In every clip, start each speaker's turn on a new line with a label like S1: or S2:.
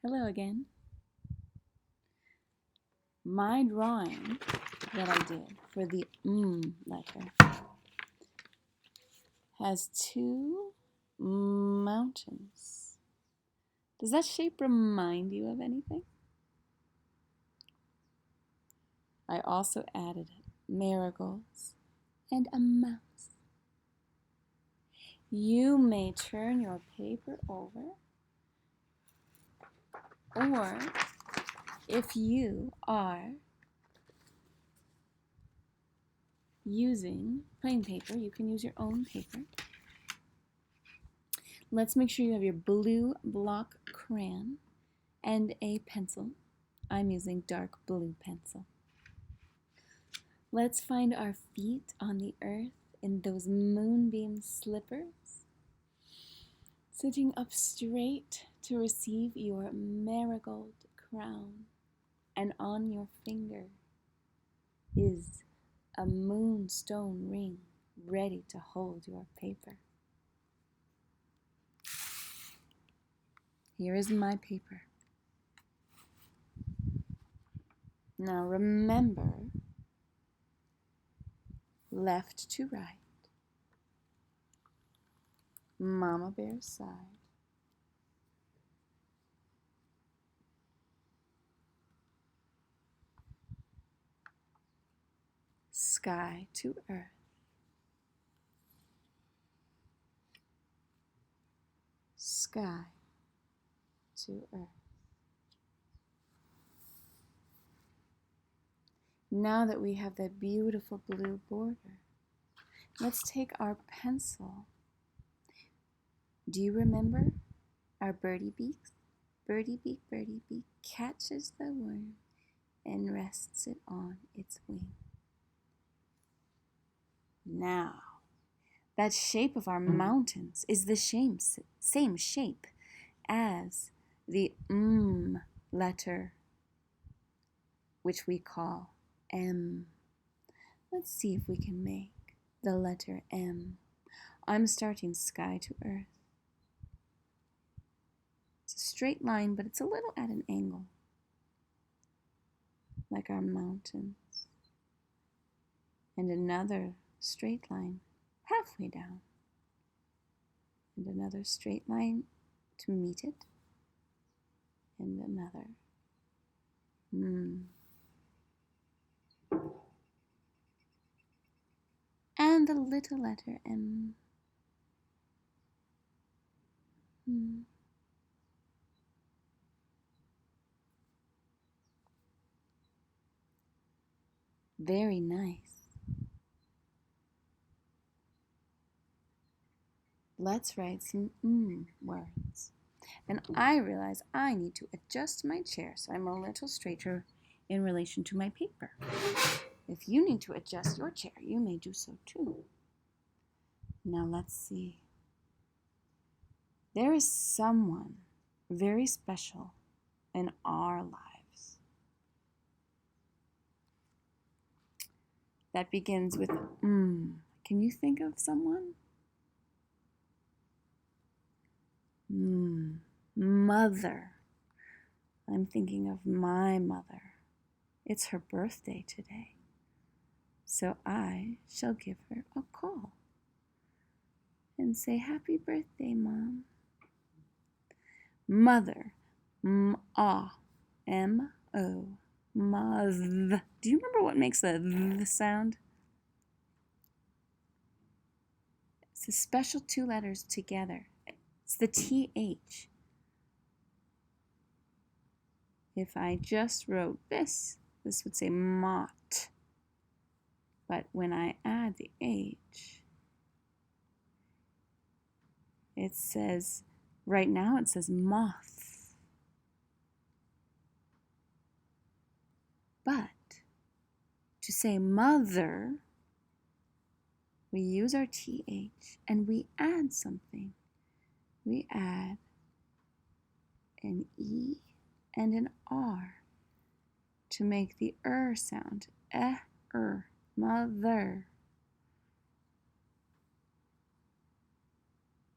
S1: Hello again. My drawing that I did for the letter has two mountains. Does that shape remind you of anything? I also added marigolds and a mouse. You may turn your paper over, or if you are using plain paper, you can use your own paper. Let's make sure you have your blue block crayon and a pencil. I'm using dark blue pencil. Let's find our feet on the earth in those moonbeam slippers, sitting up straight to receive your marigold crown, and on your finger is a moonstone ring ready to hold your paper. Here is my paper. Now remember, left to right, Mama Bear's side, sky to earth, sky to earth. Now that we have that beautiful blue border, let's take our pencil. Do you remember our birdie beaks? Birdie beak, catches the worm and rests it on its wing. Now, that shape of our mountains is the same shape as the letter, which we call M. Let's see if we can make the letter M. I'm starting sky to earth. It's a straight line, but it's a little at an angle, like our mountains. And another straight line halfway down. And another straight line to meet it. And another. And the little letter M. Very nice. Let's write some words. And I realize I need to adjust my chair so I'm a little straighter in relation to my paper. If you need to adjust your chair, you may do so too. Now let's see. There is someone very special in our lives that begins with Can you think of someone? Mother. I'm thinking of my mother. It's her birthday today, so I shall give her a call and say, Happy birthday, Mom. Mother. M-A. M-O. Mother. Do you remember what makes the th sound? It's the special two letters together. It's the TH. If I just wrote this would say mott. But when I add the H, it says, right now it says moth. But to say mother, we use our TH and we add something. We add an E and an R to make the sound. Mother.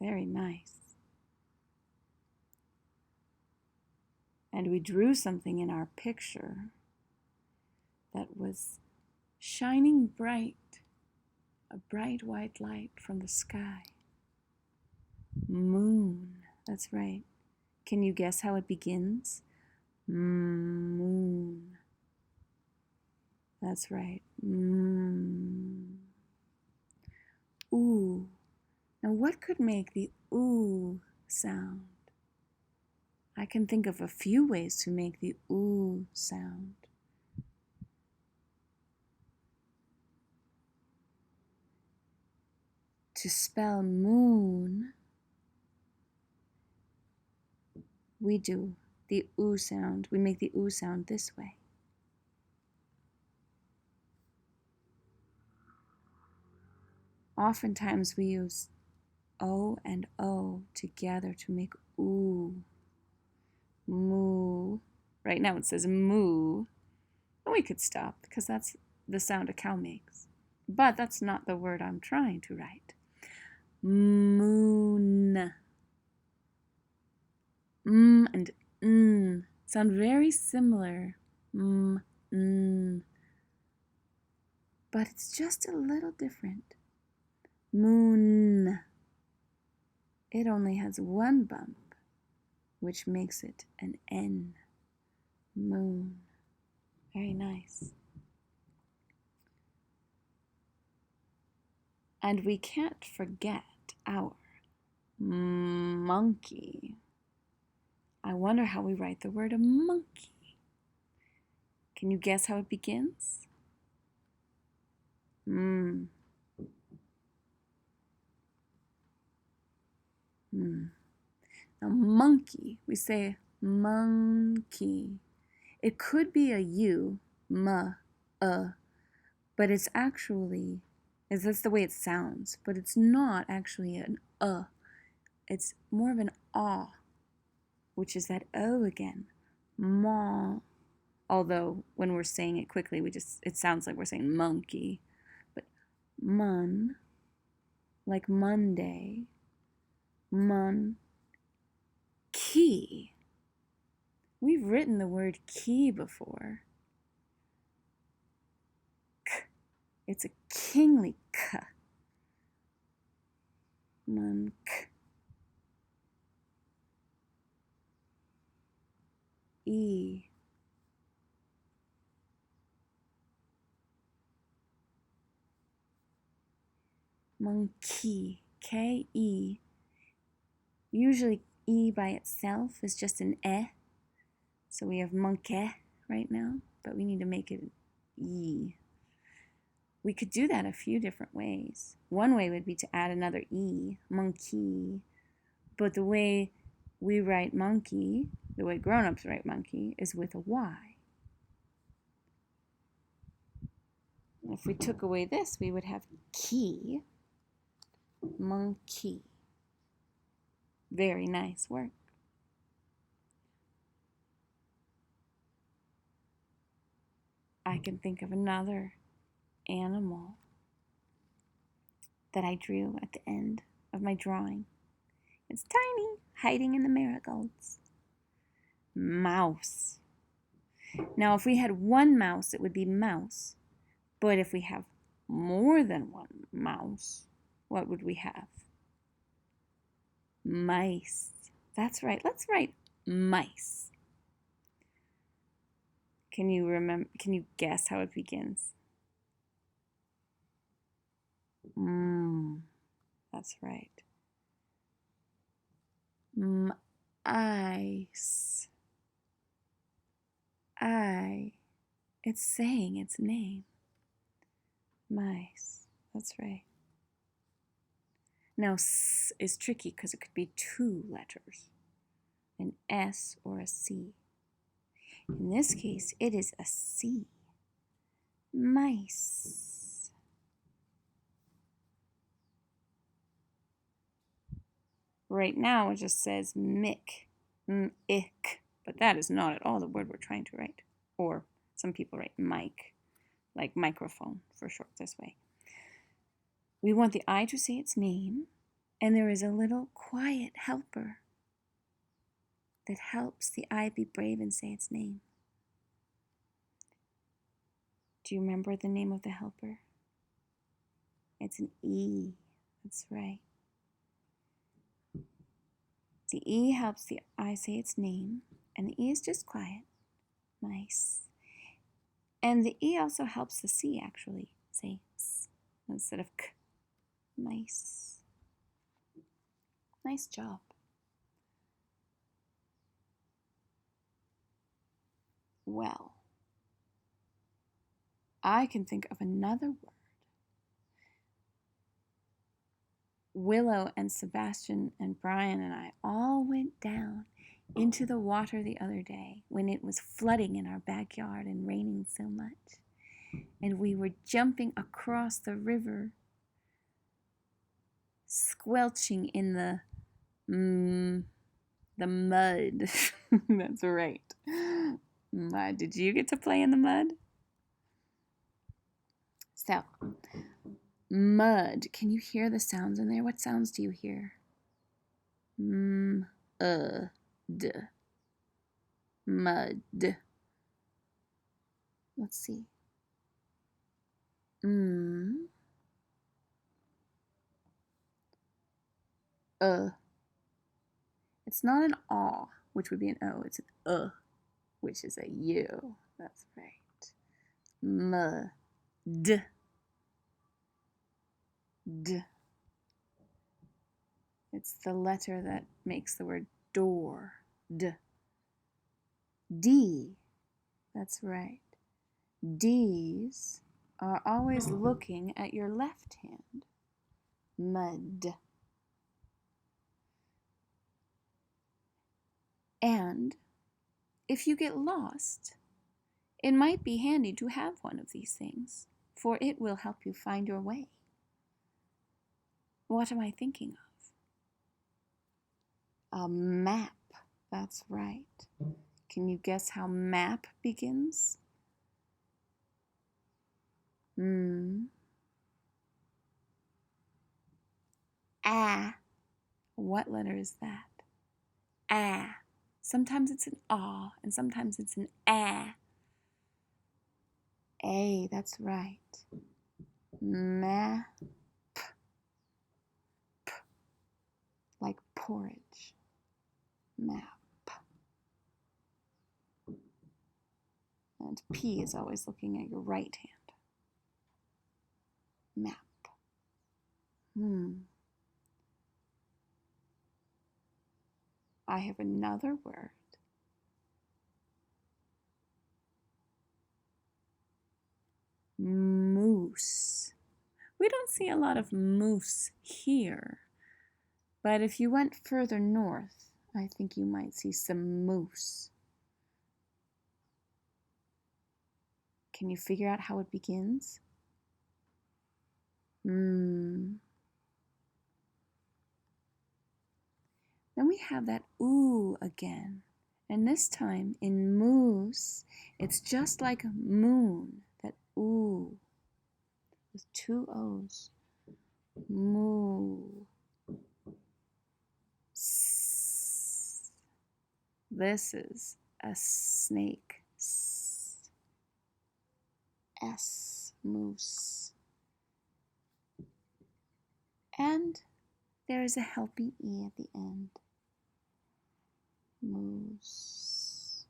S1: Very nice. and we drew something in our picture that was shining bright, a bright white light from the sky. Moon, that's right. Can you guess how it begins? Moon. That's right. Ooh. Now what could make the ooh sound? I can think of a few ways to make the ooh sound. To spell moon, we do the ooh sound. We make the ooh sound this way. Oftentimes we use O and O together to make ooh. Moo. Right now it says moo. And we could stop because that's the sound a cow makes. But that's not the word I'm trying to write. Moon. And sound very similar. But it's just a little different. Moon. It only has one bump, which makes it an N. Moon. Very nice. And we can't forget our monkey. I wonder how we write the word a monkey. Can you guess how it begins? Now monkey, we say monkey. It could be a U, but it's actually, that's the way it sounds, but it's not actually an It's more of an ah, which is that O again. Ma. Although when we're saying it quickly, it sounds like we're saying monkey. But mun, like Monday. Mun. Key. We've written the word key before. K. It's a kingly K. Monk. E. Monkey. K-E. Usually E by itself is just an E. So we have monkey right now, but we need to make it an E. We could do that a few different ways. One way would be to add another E, monkey. But the way we write monkey, the way grown-ups write monkey, is with a Y. If we took away this, we would have key, monkey. Very nice work. I can think of another animal that I drew at the end of my drawing. It's tiny, hiding in the marigolds. Mouse. Now, if we had one mouse, it would be mouse. But if we have more than one mouse, what would we have? Mice. That's right. Let's write mice. Can you guess how it begins? That's right. Ice. It's saying its name. Mice. That's right. Now, S is tricky because it could be two letters, an S or a C. In this case, it is a C. Mice. Right now, it just says mick, ick, but that is not at all the word we're trying to write. Or some people write mic, like microphone for short this way. We want the I to say its name, and there is a little quiet helper. that helps the I be brave and say its name. Do you remember the name of the helper? It's an E. That's right. The E helps the I say its name, and the E is just quiet. Nice. And the E also helps the C actually say S instead of K. Nice. Nice job. Well, I can think of another word. Willow and Sebastian and Brian and I all went down into the water the other day when it was flooding in our backyard and raining so much. And we were jumping across the river, squelching in the mud. That's right. Mud. Did you get to play in the mud? So, mud. Can you hear the sounds in there? What sounds do you hear? D. Mud. Let's see. It's not an aw, which would be an O. It's an which is a U. That's right. Mud. D. It's the letter that makes the word door. D. D. That's right. D's are always looking at your left hand. Mud. And if you get lost, it might be handy to have one of these things, for it will help you find your way. What am I thinking of? A map. That's right. Can you guess how map begins? Ah. What letter is that? Ah. Sometimes it's an ah, and sometimes it's an ah. A, that's right. Map. Like porridge. Map. And P is always looking at your right hand. Map. I have another word. Moose. We don't see a lot of moose here, but if you went further north, I think you might see some moose. Can you figure out how it begins? Then we have that ooh again. And this time in moose, it's just like moon, that ooh, with two O's. Moo. This is a snake. S, moose. And there is a helping E at the end. Moose.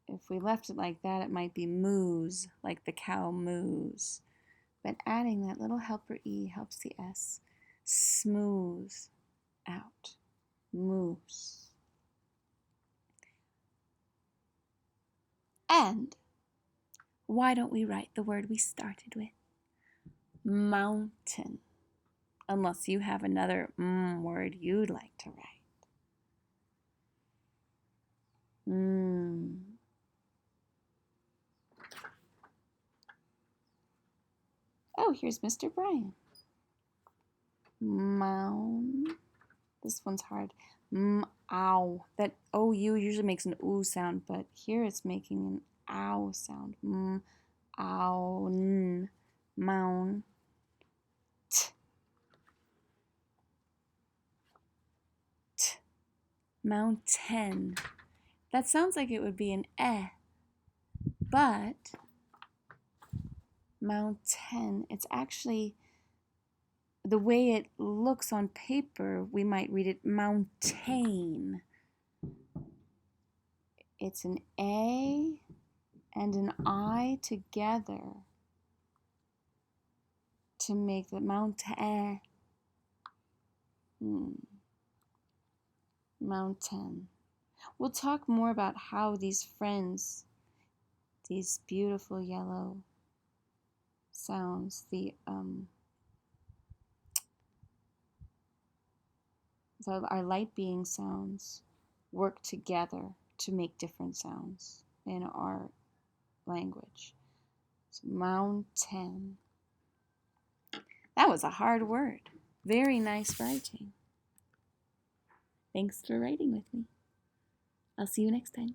S1: If we left it like that, it might be moose, like the cow moose. But adding that little helper E helps the S smooth out. Moose. And why don't we write the word we started with? Mountain. Unless you have another word you'd like to write. Oh, here's Mr. Brian. Mound. This one's hard. Ow. That OU usually makes an oo sound, but here it's making an ow sound. Ow. Mound. T. Mountain. That sounds like it would be an eh, but mountain, it's actually the way it looks on paper, we might read it mountain. It's an A and an I together to make the mountain. Mountain. We'll talk more about how these friends, these beautiful yellow sounds, our light being sounds work together to make different sounds in our language. So mountain. That was a hard word. Very nice writing. Thanks for writing with me. I'll see you next time.